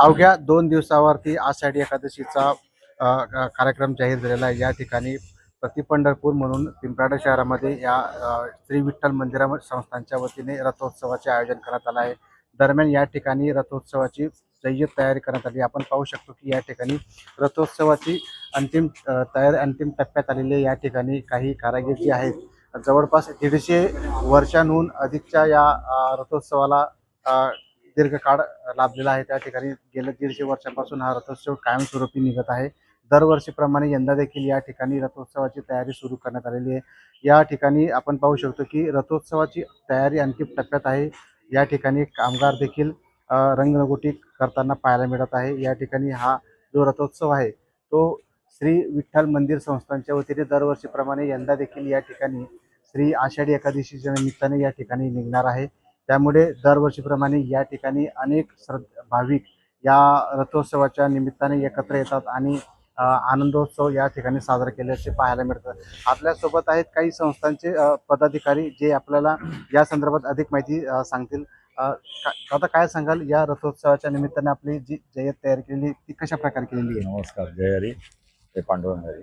अवघ्या 2 दिवसावरती आषाढी एकादशीचा कार्यक्रम जाहीर झालेला आहे. या ठिकाणी प्रति पंढरपूर म्हणून पिंपराडा शहरामध्ये या श्री विठ्ठल मंदिरा संस्थांच्या वतीने रथोत्सवाचे आयोजन करण्यात आलं आहे. दरम्यान या ठिकाणी रथोत्सवाची जय्यत तयारी करण्यात आली. आपण पाहू शकतो की या ठिकाणी रथोत्सवाची तयारी अंतिम टप्प्यात आलेली आहे. या ठिकाणी काही कारागीर जे आहेत जवळपास 150 वर्षांहून अधिकच्या या रथोत्सवाला दीर्घकाळ लाभलेला आहे. त्या ठिकाणी गेल्या 150 वर्षांपासून हा रथोत्सव कायमस्वरूपी निघत आहे. दरवर्षीप्रमाणे यंदा देखील या ठिकाणी रथोत्सवाची तयारी सुरू करण्यात आलेली आहे. या ठिकाणी आपण पाहू शकतो की रथोत्सवाची तयारी अंतिम टप्प्यात आहे. या ठिकाणी कामगार देखील रंगरंगोटी करताना पाहायला मिळत आहे. या ठिकाणी हा जो रथोत्सव आहे तो श्री विठ्ठल मंदिर संस्थांच्या वतीने दरवर्षीप्रमाणे यंदा देखील या ठिकाणी श्री आषाढी एकादशीच्या निमित्ताने या ठिकाणी निघणार आहे. त्यामुळे दरवर्षीप्रमाणे या ठिकाणी अनेक भाविक या रथोत्सवाच्या निमित्ताने एकत्र येतात आणि आनंदोत्सव या ठिकाणी साजरा केल्याचे पाहायला मिळतं. आपल्यासोबत आहेत काही संस्थांचे पदाधिकारी जे आपल्याला या संदर्भात अधिक माहिती सांगतील. आता काय सांगाल या रथोत्सवाच्या निमित्ताने आपली जी जय्यत तयार केलेली ती कशा प्रकारे केलेली आहे? नमस्कार, जय हरी, ते पांडुरंग हरी.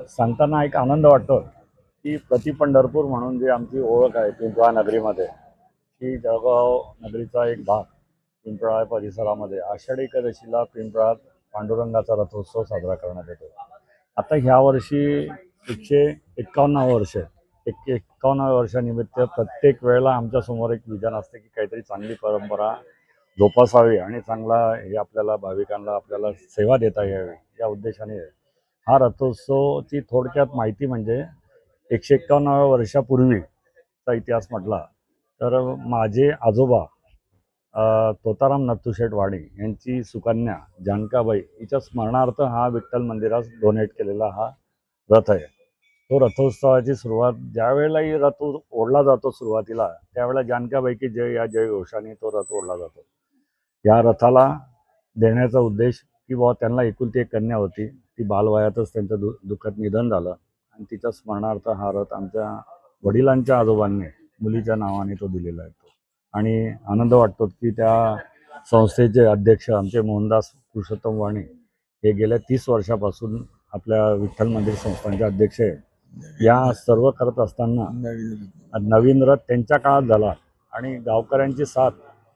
सांगताना एक आनंद वाटतो की प्रति पंढरपूर म्हणून जी आमची ओळख आहे पिंपळा नगरीमध्ये, की जळगाव नगरीचा एक भाग पिंपळा परिसरामध्ये आषाढी एकादशीला पिंपळात पांडुरंगाचा रथोत्सव साजरा करण्यात येतो. आता ह्या वर्षी 151 वर्ष 51 वर्षानिमित्त प्रत्येक वेळेला आमच्यासमोर एक विजन असते की काहीतरी चांगली परंपरा जोपासावी आणि चांगला हे आपल्याला भाविकांना आपल्याला सेवा देता यावी या उद्देशाने हा रथोत्सवची थोडक्यात माहिती म्हणजे 151 वर्षापूर्वीचा इतिहास म्हटला तर माझे आजोबा तोताराम नथुशेठ वाणी यांची सुकन्या जानकाबाई हिच्या स्मरणार्थ हा विठ्ठल मंदिरास डोनेट केलेला हा रथ आहे. तो रथोत्सवाची सुरुवात ज्यावेळेलाही रथ ओढला जातो सुरुवातीला त्यावेळेला जानकाबाई की जय या जय घोषाने तो रथ ओढला जातो. या रथाला देण्याचा उद्देश की बाबा त्यांना एकुलती एक कन्या होती, ती बालवयातच त्यांचं दुःखद निधन झालं आणि तिच्या स्मरणार्थ हा रथ आमच्या वडिलांच्या आजोबांनी मुलीच्या नावाने तो दिलेला आहे. आणि आनंद वाटतो की त्या संस्थेचे अध्यक्ष आमचे मोहनदास पुरुषोत्तम वाणी हे गेल्या 30 वर्षापासून आपल्या विठ्ठल मंदिर संस्थांचे अध्यक्ष आहे. या सर्व करत असताना नवीन रथ त्यांच्या काळात झाला आणि गावकऱ्यांची साथ,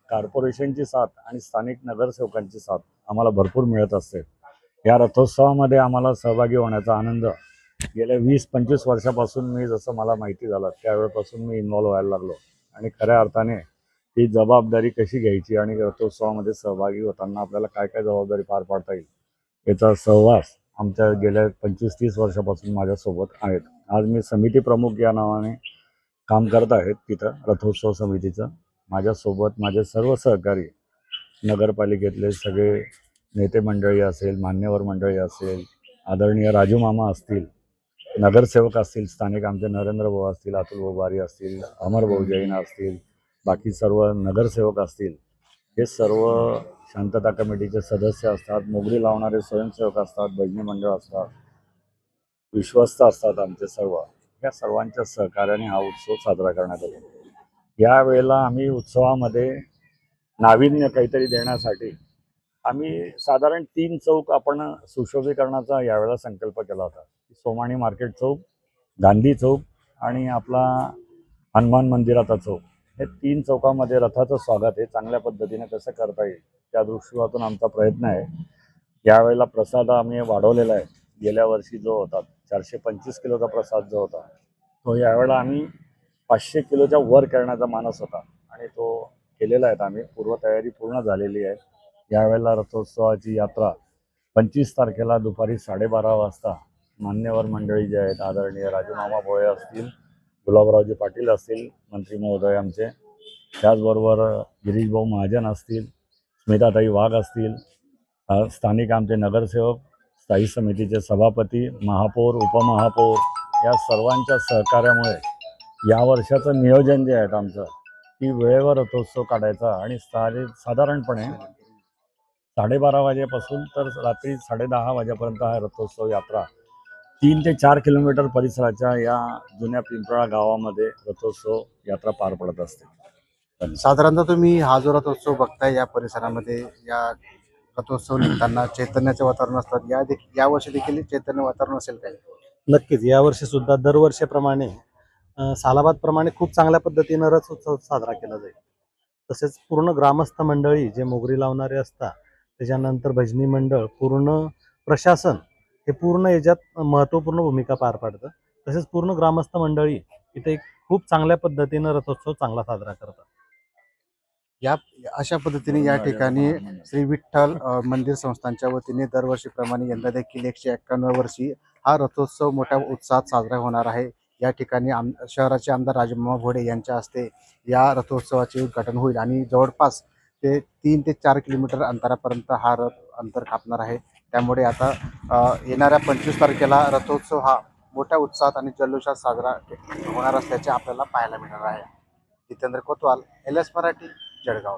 कॉर्पोरेशनची साथ आणि स्थानिक नगरसेवकांची साथ आम्हाला भरपूर मिळत असते. या रथोत्सवामध्ये आम्हाला सहभागी होण्याचा आनंद गेल्या 20-25 वर्षापासून मी जसं मला माहिती झालं त्यावेळेपासून मी इन्व्हॉल्व व्हायला लागलो आणि खऱ्या अर्थाने ही जबाबदारी कशी घ्यायची आणि रथोत्सवामध्ये सहभागी होताना आपल्याला काय काय जबाबदारी पार पाडता येईल याचा सहवास आमच्या गेल्या 25-30 वर्षापासून माझ्यासोबत आहेत. आज मी समिती प्रमुख या नावाने काम करत आहेत तिथं रथोत्सव समितीचं. माझ्यासोबत माझे सर्व सहकारी नगरपालिकेतले सगळे नेते मंडळी असेल, मान्यवर मंडळी असेल, आदरणीय राजू मामा असतील, नगरसेवक असतील, स्थानिक आमचे नरेंद्र भाऊ असतील, अतुल भाऊ असतील, अमर भाऊ जैन असतील, बाकी सर्व नगरसेवक असतील, हे सर्व शांतता कमिटीचे सदस्य असतात, मोगरी लावणारे स्वयंसेवक असतात, भजनी मंडळ असतात, विश्वस्त असतात आमचे सर्व. या सर्वांच्या सहकार्याने हा उत्सव साजरा करण्यात येतो. यावेळेला आम्ही उत्सवामध्ये नाविन्य काहीतरी देण्यासाठी आम्ही साधारण 3 चौक आपण सुशोभीकरणाचा यावेळेला संकल्प केला होता. सोमाणी मार्केट चौक, गांधी चौक आणि आपला हनुमान मंदिराचा चौक, हे 3 चौकामध्ये रथाचं स्वागत हे चांगल्या पद्धतीने कसं करता येईल त्या दृष्टिकोनातून आमचा प्रयत्न आहे. यावेळेला प्रसाद आम्ही वाढवलेला आहे. गेल्या वर्षी जो होता 425 किलोचा प्रसाद जो होता तो यावेळेला आम्ही 500 किलोच्या वर करण्याचा मानस होता आणि तो केलेला आहे. आम्ही पूर्वतयारी पूर्ण झालेली आहे. यावेळेला रथोत्सवाची यात्रा 25 तारखेला दुपारी 12:30 वाजता मान्यवर मंडळी जे आहेत, आदरणीय राजूमामा भोळे असतील, गुलाबरावजी पाटील असतील, मंत्री महोदय आमचे, त्याचबरोबर गिरीश भाऊ महाजन असतील, स्मिताताई वाघ असतील, स्थानिक आमचे नगरसेवक, स्थायी समितीचे सभापती, महापौर, उपमहापौर या सर्वांच्या सहकार्यामुळे या वर्षाचं नियोजन जे आहे आमचं की वेळेवर रथोत्सव काढायचा आणि साधारणपणे 12:30 वाजेपासून तर रात्री 10:30 वाजेपर्यंत हा रथोत्सव यात्रा 3 ते 4 किलोमीटर परिसराच्या या जुन्या पिंपळा गावामध्ये रथोत्सव यात्रा पार पडत असते. साधारणतः तुम्ही हा जो रथोत्सव बघताय या परिसरामध्ये, या रथोत्सव निघताना चैतन्याचे वातावरण असतात, यावर्षी देखील चैतन्य वातावरण असेल काय? नक्कीच यावर्षी सुद्धा दरवर्षीप्रमाणे सालाबादप्रमाणे खूप चांगल्या पद्धतीनं रथोत्सव साजरा केला जाईल. तसेच पूर्ण ग्रामस्थ मंडळी जे मोगरी लावणारे असतात, त्याच्यानंतर भजनी मंडळ, पूर्ण प्रशासन हे पूर्ण याच्यात महत्त्वपूर्ण भूमिका पार पाडतं. तसेच पूर्ण ग्रामस्थ मंडळी इथे एक खूप चांगल्या पद्धतीनं रथोत्सव चांगला साजरा करतात. या अशा पद्धतीने या ठिकाणी श्री विठ्ठल मंदिर संस्थांच्या वतीने दरवर्षीप्रमाणे यंदा देखील 151 वर्षी हा रथोत्सव मोठ्या उत्साहात साजरा होणार आहे. या ठिकाणी शहराचे आमदार राजमामा भोडे यांच्या हस्ते या रथोत्सवाचे उद्घाटन होईल आणि जवळपास ते 3 ते 4 किलोमीटर अंतरापर्यंत हा रथ अंतर कापणार आहे. त्यामुळे आता येणाऱ्या 25 तारखेला रथोत्सव हा मोठ्या उत्साहात आणि जल्लोषात साजरा होणार असल्याचे आपल्याला पाहायला मिळणार आहे. जितेंद्र कोतवाल, LS मराठी, जळगाव.